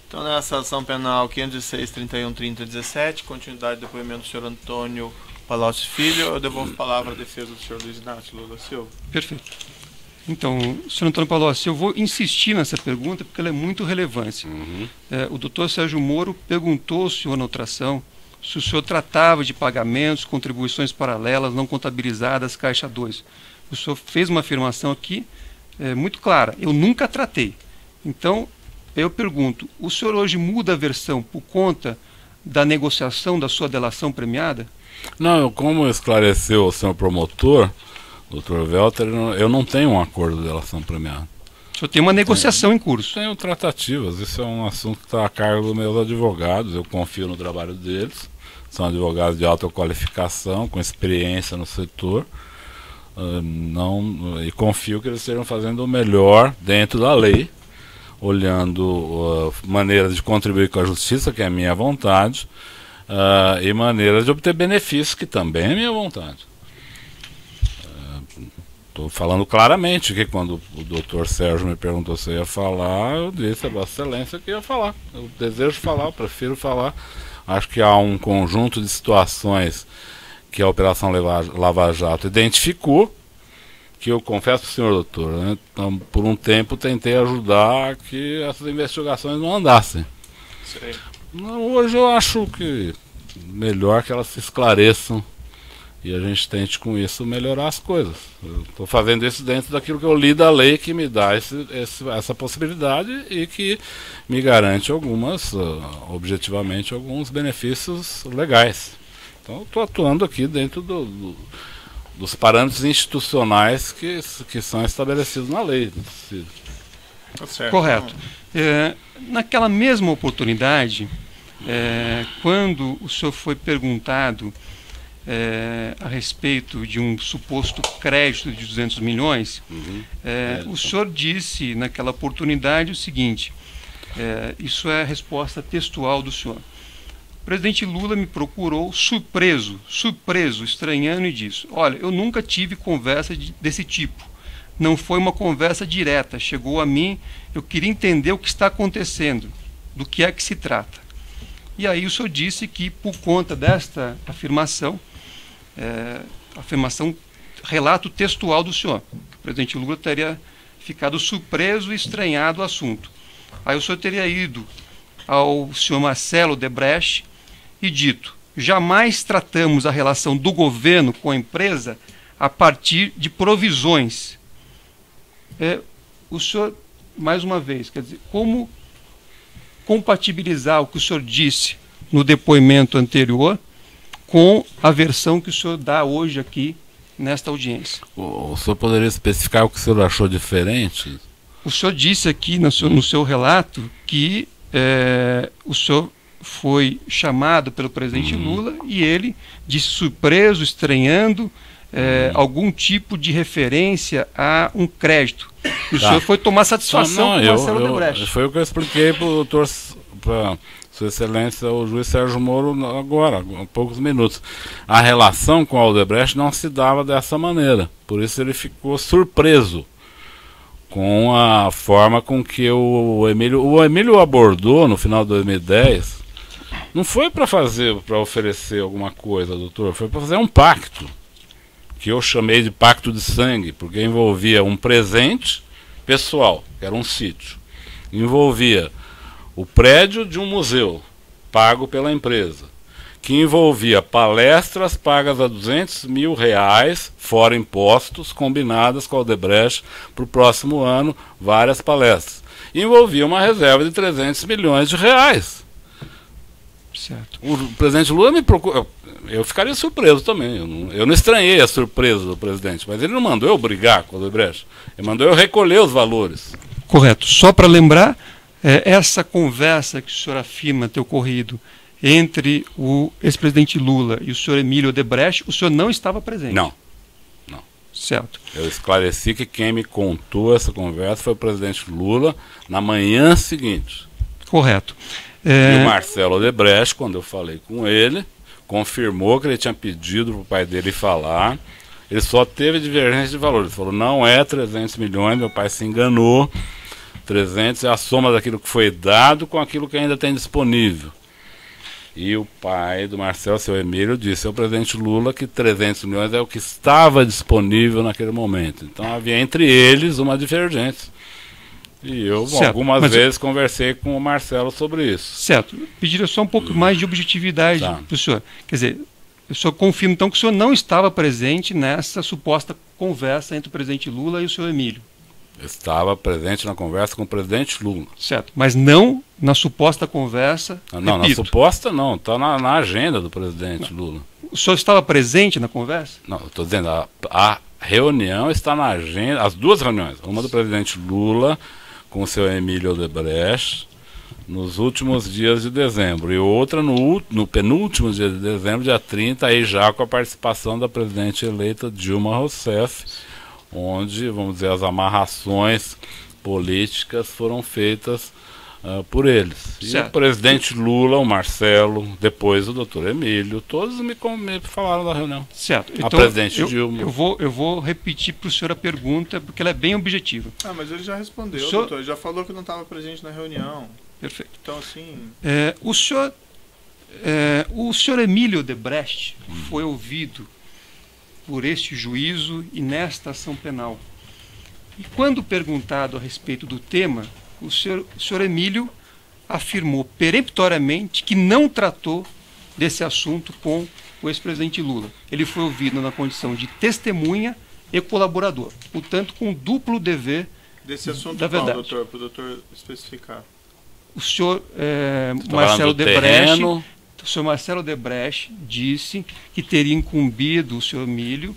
Então, nessa ação penal 506-31-30-17, continuidade do depoimento do senhor Antônio Palocci Filho, eu devolvo a palavra à defesa do senhor Luiz Inácio Lula Silva. Perfeito. Então, senhor Antônio Palocci, eu vou insistir nessa pergunta porque ela é muito relevante. O doutor Sérgio Moro perguntou ao senhor na outra ação se o senhor tratava de pagamentos, contribuições paralelas, não contabilizadas, Caixa 2. O senhor fez uma afirmação aqui muito clara: eu nunca tratei. Então, eu pergunto, o senhor hoje muda a versão por conta da negociação da sua delação premiada? Não, como esclareceu o senhor promotor, doutor Welter, eu não tenho um acordo de delação premiada. O senhor tem uma negociação em curso? Tenho tratativas, isso é um assunto que está a cargo dos meus advogados, eu confio no trabalho deles, são advogados de alta qualificação, com experiência no setor, e confio que eles estejam fazendo o melhor dentro da lei, olhando maneiras de contribuir com a justiça, que é a minha vontade, e maneiras de obter benefícios, que também é a minha vontade. Estou falando claramente que quando o doutor Sérgio me perguntou se eu ia falar, eu disse a Vossa Excelência que ia falar. Eu desejo falar, eu prefiro falar. Acho que há um conjunto de situações que a Operação Lava Jato identificou, que eu confesso para o senhor doutor, né? Então, por um tempo tentei ajudar que essas investigações não andassem. Hoje eu acho que melhor que elas se esclareçam e a gente tente com isso melhorar as coisas. Eu estou fazendo isso dentro daquilo que eu li da lei, que me dá essa possibilidade e que me garante objetivamente, alguns benefícios legais. Então eu estou atuando aqui dentro dos parâmetros institucionais que são estabelecidos na lei. Correto. Naquela mesma oportunidade, quando o senhor foi perguntado a respeito de um suposto crédito de 200 milhões, o senhor disse naquela oportunidade o seguinte, isso é a resposta textual do senhor: o presidente Lula me procurou surpreso, estranhando, e disse: olha, eu nunca tive conversa desse tipo, não foi uma conversa direta, chegou a mim, eu queria entender o que está acontecendo, do que é que se trata. E aí o senhor disse que, por conta desta afirmação, relato textual do senhor, o presidente Lula teria ficado surpreso e estranhado o assunto. Aí o senhor teria ido ao senhor Marcelo Odebrecht e dito: jamais tratamos a relação do governo com a empresa a partir de provisões. O senhor, mais uma vez, quer dizer, como compatibilizar o que o senhor disse no depoimento anterior com a versão que o senhor dá hoje aqui nesta audiência? O senhor poderia especificar o que o senhor achou diferente? O senhor disse aqui no seu relato que o senhor foi chamado pelo presidente Lula e ele disse surpreso, estranhando algum tipo de referência a um crédito. O senhor foi tomar satisfação com o Marcelo Odebrecht. Foi o que eu expliquei para o doutor, para Sua Excelência, o juiz Sérgio Moro, agora, há poucos minutos. A relação com o Odebrecht não se dava dessa maneira, por isso ele ficou surpreso com a forma com que o Emílio abordou no final de 2010. Não foi para oferecer alguma coisa, doutor, foi para fazer um pacto, que eu chamei de pacto de sangue, porque envolvia um presente pessoal, que era um sítio, envolvia o prédio de um museu, pago pela empresa, que envolvia palestras pagas a R$200 mil, fora impostos, combinadas com a Odebrecht para o próximo ano, várias palestras. E envolvia uma reserva de R$300 milhões. Certo. O presidente Lula me procurou. Eu ficaria surpreso também. Eu não estranhei a surpresa do presidente, mas ele não mandou eu brigar com a Odebrecht. Ele mandou eu recolher os valores. Correto. Só para lembrar, essa conversa que o senhor afirma ter ocorrido entre o ex-presidente Lula e o senhor Emílio Odebrecht, o senhor não estava presente? Não. Certo. Eu esclareci que quem me contou essa conversa foi o presidente Lula na manhã seguinte. Correto. E o Marcelo Odebrecht, quando eu falei com ele, confirmou que ele tinha pedido para o pai dele falar. Ele só teve divergência de valores. Ele falou: não é 300 milhões, meu pai se enganou. 300 é a soma daquilo que foi dado com aquilo que ainda tem disponível. E o pai do Marcelo, seu Emílio, disse ao presidente Lula que 300 milhões é o que estava disponível naquele momento. Então havia entre eles uma divergência. E eu algumas vezes conversei com o Marcelo sobre isso. Certo. Pediria só um pouco mais de objetividade para o senhor. Quer dizer, eu só confirmo então que o senhor não estava presente nessa suposta conversa entre o presidente Lula e o senhor Emílio. Estava presente na conversa com o presidente Lula. Certo, mas não na suposta conversa. Não, na suposta não, está na agenda do presidente Lula. O senhor estava presente na conversa? Não, estou dizendo, a reunião está na agenda, as duas reuniões, uma do presidente Lula com o seu Emílio Odebrecht nos últimos dias de dezembro, e outra no penúltimo dia de dezembro, dia 30, aí já com a participação da presidente eleita Dilma Rousseff, onde, vamos dizer, as amarrações políticas foram feitas por eles. E o presidente Lula, o Marcelo, depois o doutor Emílio, todos me falaram da reunião. Certo. Então, a presidente Dilma. Eu vou repetir para o senhor a pergunta, porque ela é bem objetiva. Mas ele já respondeu, doutor. Ele já falou que não estava presente na reunião. Perfeito. Então, assim... O senhor Emílio Odebrecht foi ouvido por este juízo e nesta ação penal. E quando perguntado a respeito do tema, o senhor Emílio afirmou peremptoriamente que não tratou desse assunto com o ex-presidente Lula. Ele foi ouvido na condição de testemunha e colaborador, portanto com duplo dever desse assunto da verdade. Doutor, para o doutor especificar. O senhor Marcelo Odebrecht, o senhor Marcelo Odebrecht disse que teria incumbido o senhor Emílio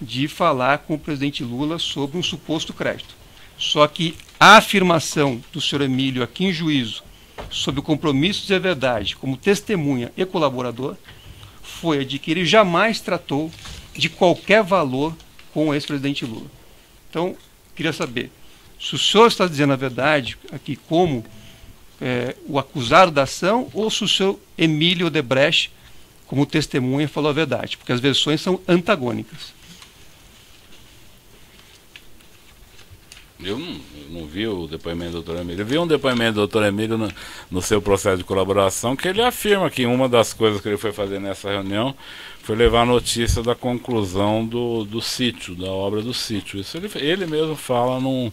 de falar com o presidente Lula sobre um suposto crédito. Só que a afirmação do senhor Emílio aqui em juízo sobre o compromisso de dizer a verdade como testemunha e colaborador foi a de que ele jamais tratou de qualquer valor com o ex-presidente Lula. Então, queria saber se o senhor está dizendo a verdade aqui como o acusado da ação, ou se o senhor Emílio Odebrecht, como testemunha, falou a verdade, porque as versões são antagônicas. Eu não vi o depoimento do doutor Emílio. Eu vi um depoimento do doutor Emílio no seu processo de colaboração, que ele afirma que uma das coisas que ele foi fazer nessa reunião foi levar a notícia da conclusão do sítio, da obra do sítio. Isso ele mesmo fala num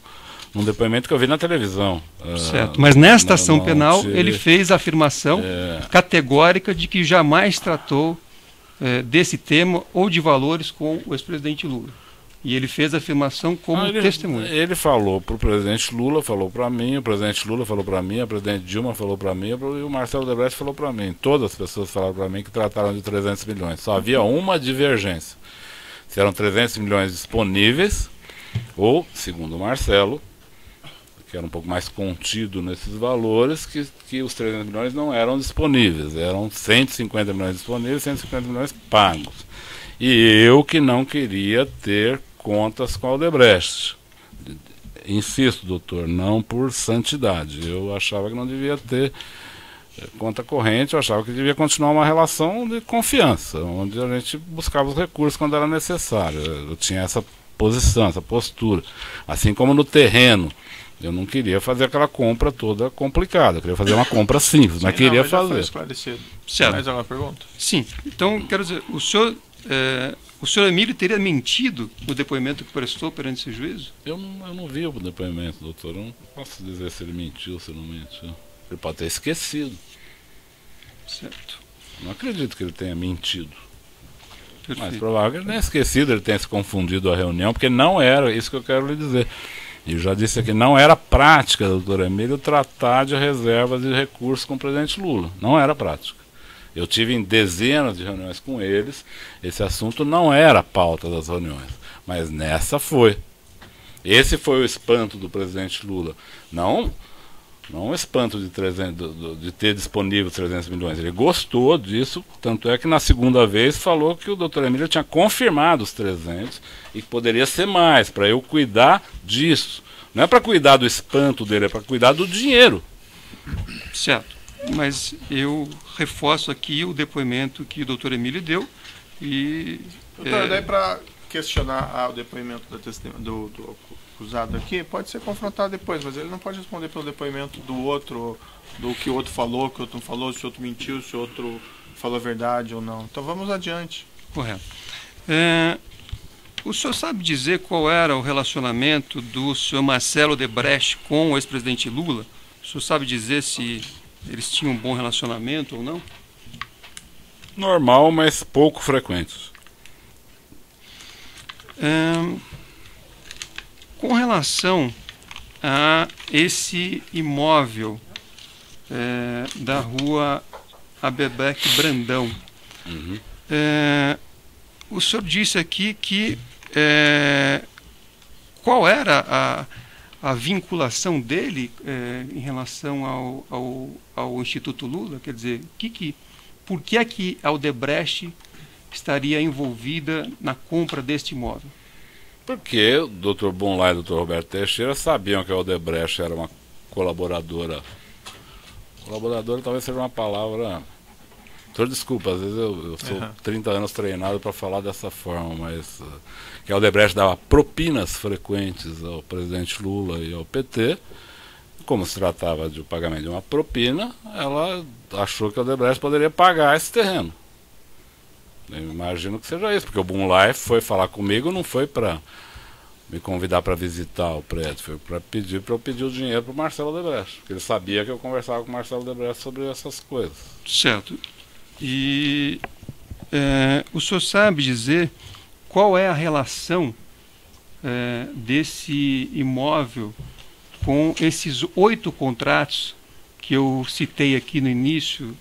depoimento que eu vi na televisão. Certo, mas nesta ação penal ele fez a afirmação categórica de que jamais tratou desse tema ou de valores com o ex-presidente Lula. E ele fez a afirmação como testemunha. Ele falou para o presidente Lula, falou para mim, o presidente Lula falou para mim, a presidente Dilma falou para mim, e o Marcelo Odebrecht falou para mim. Todas as pessoas falaram para mim que trataram de 300 milhões. Só havia uma divergência. Se eram 300 milhões disponíveis, ou, segundo o Marcelo, que era um pouco mais contido nesses valores, que os 300 milhões não eram disponíveis, eram 150 milhões disponíveis, 150 milhões pagos. E eu que não queria ter contas com a Odebrecht. Insisto, doutor, não por santidade. Eu achava que não devia ter conta corrente, eu achava que devia continuar uma relação de confiança, onde a gente buscava os recursos quando era necessário. Eu tinha essa posição, essa postura. Assim como no terreno. Eu não queria fazer aquela compra toda complicada, eu queria fazer uma compra simples, mas queria fazer. Certo. Mais alguma pergunta? Sim. Então, quero dizer, o senhor Emílio teria mentido no depoimento que prestou perante esse juízo? Eu não vi o depoimento, doutor. Eu não posso dizer se ele mentiu ou se não mentiu. Ele pode ter esquecido. Certo. Não acredito que ele tenha mentido. Perfeito. Mas provável que ele tenha esquecido, ele tenha se confundido a reunião, porque não era isso que eu quero lhe dizer. E eu já disse aqui, não era prática, doutor Emílio, tratar de reservas de recursos com o presidente Lula. Não era prática. Eu tive em dezenas de reuniões com eles, esse assunto não era a pauta das reuniões, mas nessa foi. Esse foi o espanto do presidente Lula. Não o espanto de ter disponível 300 milhões. Ele gostou disso, tanto é que na segunda vez falou que o doutor Emílio tinha confirmado os 300 e que poderia ser mais, para eu cuidar disso. Não é para cuidar do espanto dele, é para cuidar do dinheiro. Certo. Mas eu reforço aqui o depoimento que o doutor Emílio deu. E, doutor, daí para questionar o depoimento do acusado aqui, pode ser confrontado depois, mas ele não pode responder pelo depoimento do outro, do que o outro falou, que o outro não falou, se o outro mentiu, se o outro falou a verdade ou não. Então vamos adiante. Correto. O senhor sabe dizer qual era o relacionamento do senhor Marcelo Odebrecht com o ex-presidente Lula? O senhor sabe dizer se eles tinham um bom relacionamento ou não? Normal, mas pouco frequente. Com relação a esse imóvel da rua Abebeque Brandão, o senhor disse aqui que qual era a vinculação dele em relação ao Instituto Lula? Quer dizer, por que é que a Odebrecht estaria envolvida na compra deste imóvel? Porque o Dr. Bonlá e o Dr. Roberto Teixeira sabiam que a Odebrecht era uma colaboradora. Colaboradora talvez seja uma palavra... Desculpa, às vezes eu sou 30 anos treinado para falar dessa forma, mas que a Odebrecht dava propinas frequentes ao presidente Lula e ao PT. Como se tratava de um pagamento de uma propina, ela achou que a Odebrecht poderia pagar esse terreno. Eu imagino que seja isso, porque o Bonlá foi falar comigo, não foi para me convidar para visitar o prédio, foi para eu pedir o dinheiro para o Marcelo Odebrecht, porque ele sabia que eu conversava com o Marcelo Odebrecht sobre essas coisas. Certo. E o senhor sabe dizer qual é a relação desse imóvel com esses 8 contratos que eu citei aqui no início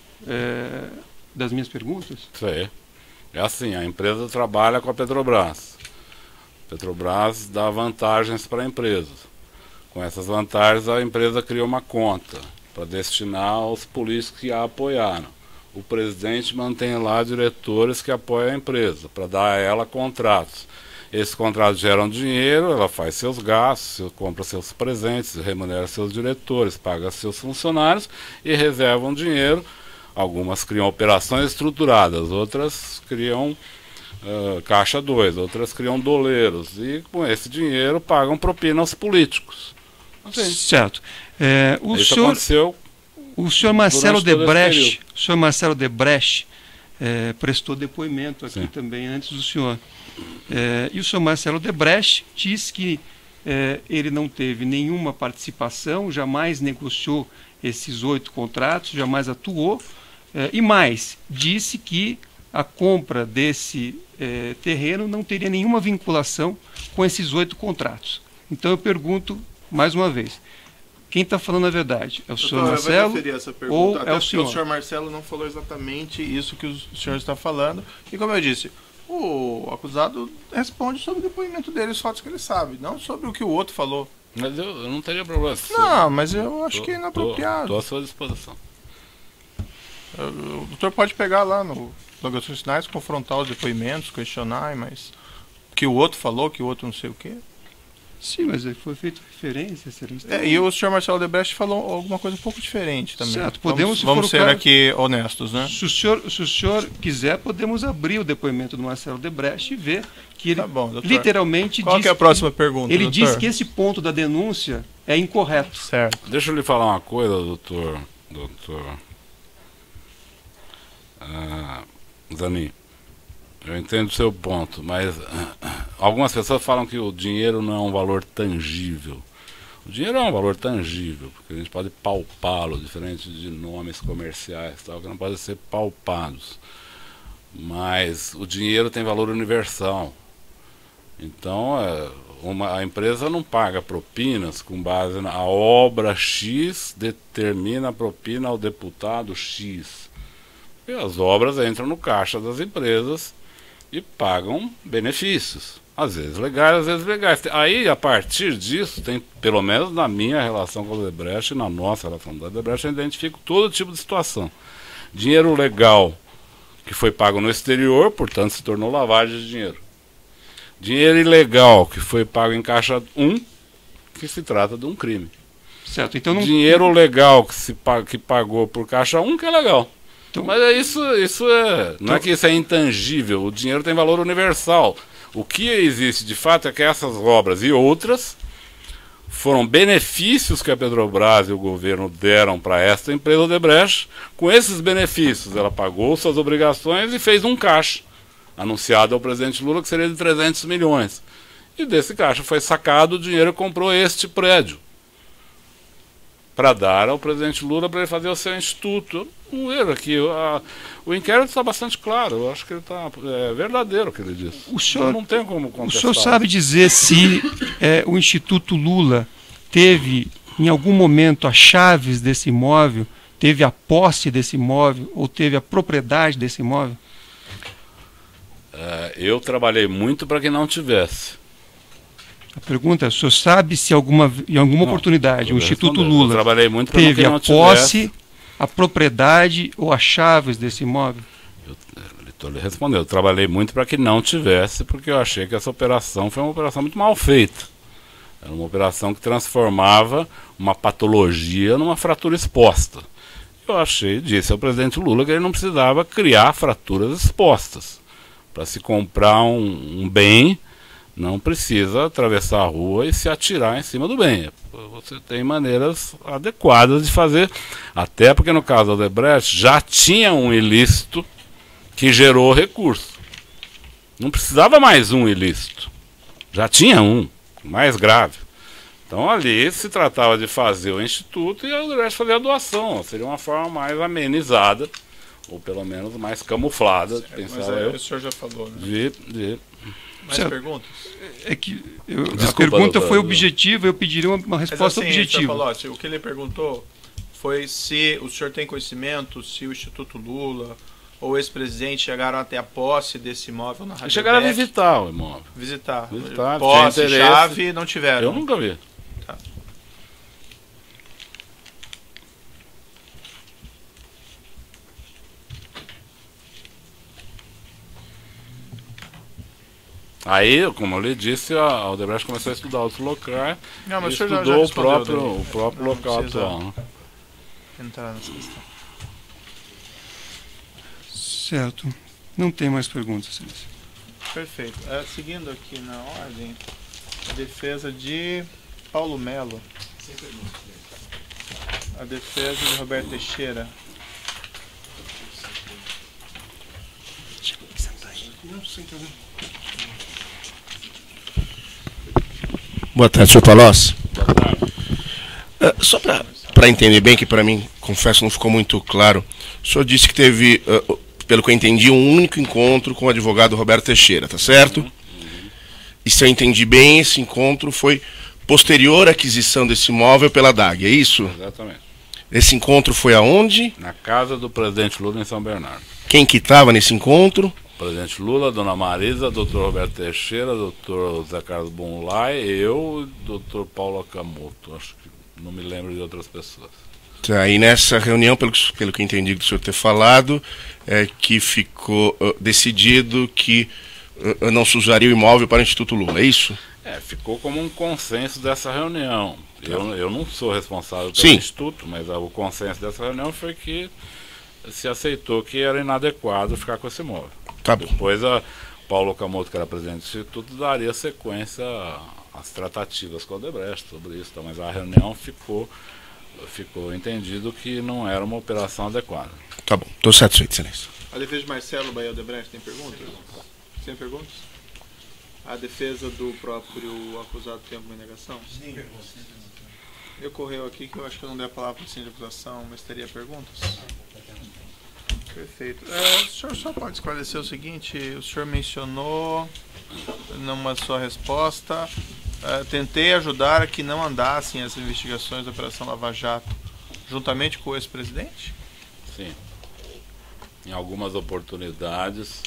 das minhas perguntas? Isso aí. É assim, a empresa trabalha com a Petrobras. A Petrobras dá vantagens para a empresa. Com essas vantagens, a empresa cria uma conta para destinar aos políticos que a apoiaram. O presidente mantém lá diretores que apoiam a empresa, para dar a ela contratos. Esses contratos geram dinheiro, ela faz seus gastos, compra seus presentes, remunera seus diretores, paga seus funcionários e reservam dinheiro. Algumas criam operações estruturadas, outras criam caixa 2, outras criam doleiros. E com esse dinheiro pagam propina aos políticos. Assim. Certo. Isso aconteceu. O senhor Marcelo Odebrecht prestou depoimento aqui também antes do senhor. E o senhor Marcelo Odebrecht diz que ele não teve nenhuma participação, jamais negociou esses 8 contratos, jamais atuou, e mais, disse que a compra desse terreno não teria nenhuma vinculação com esses 8 contratos. Então eu pergunto mais uma vez, quem está falando a verdade? É o senhor Marcelo ou é o senhor? O senhor Marcelo não falou exatamente isso que o senhor está falando. E como eu disse, o acusado responde sobre o depoimento dele, os fatos que ele sabe, não sobre o que o outro falou. Mas eu não teria problema. Não, mas eu acho que é inapropriado. Estou à sua disposição. O doutor pode pegar lá no Alegações Finais, confrontar os depoimentos, questionar, mas o que o outro falou, que o outro não sei o quê. Sim, mas foi feita referência, excelência. E o senhor Marcelo Odebrecht falou alguma coisa um pouco diferente também. Certo, vamos ser aqui honestos, né? Se o senhor quiser, podemos abrir o depoimento do Marcelo Odebrecht e ver que ele literalmente Qual que é a próxima pergunta, ele doutor? diz que esse ponto da denúncia é incorreto. Certo. Deixa eu lhe falar uma coisa, doutor Zanin. Eu entendo o seu ponto, mas algumas pessoas falam que o dinheiro não é um valor tangível. O dinheiro é um valor tangível, porque a gente pode palpá-lo, diferente de nomes comerciais, tal, que não podem ser palpados. Mas o dinheiro tem valor universal. Então, a empresa não paga propinas com base na obra X, determina a propina ao deputado X. E as obras entram no caixa das empresas e pagam benefícios, às vezes legais, às vezes legais. Aí, a partir disso, tem, pelo menos na minha relação com a Odebrecht e na nossa relação com a Odebrecht, eu identifico todo tipo de situação. Dinheiro legal que foi pago no exterior, portanto se tornou lavagem de dinheiro. Dinheiro ilegal que foi pago em caixa 1, que se trata de um crime. Certo, então não... Dinheiro legal que pagou por caixa 1, que é legal. Então, mas não é que isso é intangível, o dinheiro tem valor universal. O que existe de fato é que essas obras e outras foram benefícios que a Petrobras e o governo deram para esta empresa Odebrecht. Com esses benefícios, ela pagou suas obrigações e fez um caixa, anunciado ao presidente Lula, que seria de 300 milhões. E desse caixa foi sacado o dinheiro e comprou este prédio, para dar ao presidente Lula para ele fazer o seu instituto. Um erro aqui. O inquérito está bastante claro. Eu acho que ele está verdadeiro o que ele disse. O senhor, não tem como contestar. O senhor sabe dizer se o Instituto Lula teve, em algum momento, as chaves desse imóvel, teve a posse desse imóvel ou teve a propriedade desse imóvel? Eu trabalhei muito para que não tivesse. A pergunta é, o senhor sabe se em alguma oportunidade o Instituto Lula teve a posse, a propriedade ou as chaves desse imóvel? Estou lhe respondendo. Eu trabalhei muito para que não tivesse, porque eu achei que essa operação foi uma operação muito mal feita. Era uma operação que transformava uma patologia numa fratura exposta. Eu disse ao presidente Lula que ele não precisava criar fraturas expostas. Para se comprar um bem, não precisa atravessar a rua e se atirar em cima do bem. Você tem maneiras adequadas de fazer, até porque no caso da Odebrecht já tinha um ilícito que gerou recurso. Não precisava mais um ilícito. Já tinha um, mais grave. Então ali se tratava de fazer o instituto e a Odebrecht fazer a doação. Seria uma forma mais amenizada, ou pelo menos mais camuflada, pensava eu. O senhor já falou, né? Mais perguntas? A pergunta foi objetiva, eu pediria uma resposta objetiva. Palocci, o que ele perguntou foi se o senhor tem conhecimento, se o Instituto Lula ou o ex-presidente chegaram até a posse desse imóvel na Rádio. Chegaram a visitar o imóvel. Visitar. Posse, chave, não tiveram. Eu nunca vi. Tá. Aí, como eu lhe disse, a Odebrecht começou a estudar outros locais. Não, mas estudou o próprio local atual. Né? Entrar nessa questão. Certo. Não tem mais perguntas, Excelência. Perfeito. Seguindo aqui na ordem, a defesa de Paulo Melo. Sem perguntas. A defesa de Roberto Teixeira. Boa tarde, senhor Palocci. Boa tarde. Só para entender bem, que para mim, confesso, não ficou muito claro. O senhor disse que teve, pelo que eu entendi, um único encontro com o advogado Roberto Teixeira, tá certo? E se eu entendi bem, esse encontro foi posterior à aquisição desse imóvel pela DAG, é isso? Exatamente. Esse encontro foi aonde? Na casa do presidente Lula, em São Bernardo. Quem que estava nesse encontro? Presidente Lula, Dona Marisa, doutor Roberto Teixeira, doutor Zé Carlos Bonlai, eu e doutor Paulo Akamoto. Acho que não me lembro de outras pessoas. Tá, e nessa reunião, pelo que eu entendi do senhor ter falado, que ficou decidido que não se usaria o imóvel para o Instituto Lula, é isso? Ficou como um consenso dessa reunião. Eu não sou responsável pelo Instituto, mas o consenso dessa reunião foi que se aceitou que era inadequado ficar com esse imóvel. Tá bom. Depois Paulo Okamoto, que era presidente do Instituto, daria sequência às tratativas com a Odebrecht sobre isso, mas a reunião ficou entendido que não era uma operação adequada. Tá bom, estou satisfeito, Excelência. A defesa de Marcelo Bahia Odebrecht tem perguntas? Sem perguntas? A defesa do próprio acusado tem alguma negação? Sim. Me ocorreu aqui que eu acho que eu não dei a palavra para o de acusação, mas teria perguntas? Perfeito. O senhor só pode esclarecer o seguinte: o senhor mencionou numa sua resposta, tentei ajudar a que não andassem as investigações da Operação Lava Jato juntamente com o ex-presidente? Sim. Em algumas oportunidades,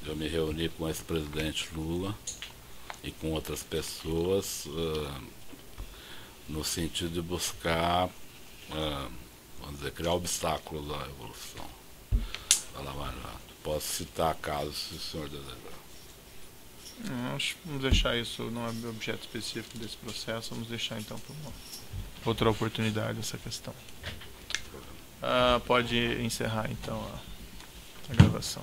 eu me reuni com o ex-presidente Lula e com outras pessoas no sentido de buscar, vamos dizer, criar obstáculos à evolução da Lava Jato. Posso citar casos, se o senhor desejar. Vamos deixar isso, não é objeto específico desse processo, vamos deixar então para uma outra oportunidade essa questão. Pode encerrar então a gravação.